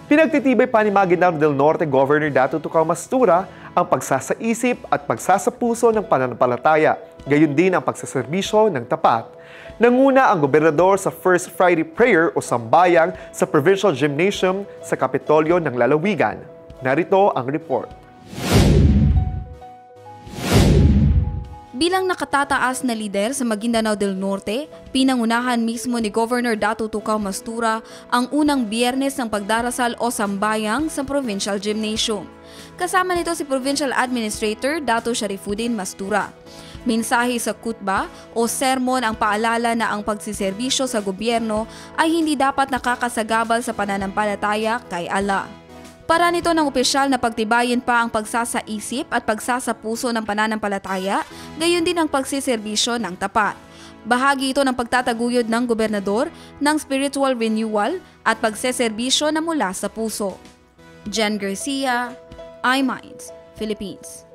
Pinagtitibay pa ni Maguindanao del Norte Governor Dato Tucaw Mastura ang pagsasaisip at pagsasapuso ng pananampalataya, gayon din ang pagsaserbisyo ng tapat. Nanguna ang gobernador sa First Friday Prayer o Sambayang sa Provincial Gymnasium sa Kapitolyo ng Lalawigan. Narito ang report. Bilang nakatataas na lider sa Maguindanao del Norte, pinangunahan mismo ni Governor Dato Tucaw Mastura ang unang biyernes ng pagdarasal o sambayang sa Provincial Gymnasium. Kasama nito si Provincial Administrator Dato Sharifuddin Mastura. Mensahe sa kutba o sermon ang paalala na ang pagsiserbisyo sa gobyerno ay hindi dapat nakakasagabal sa pananampalataya kay Allah. Para nito ng opisyal na pagtibayin pa ang pagsasaisip at pagsasapuso ng pananampalataya, gayon din ang pagsiserbisyo ng tapat. Bahagi ito ng pagtataguyod ng gobernador ng spiritual renewal at pagseserbisyo na mula sa puso. Jen Garcia, iMinds, Philippines.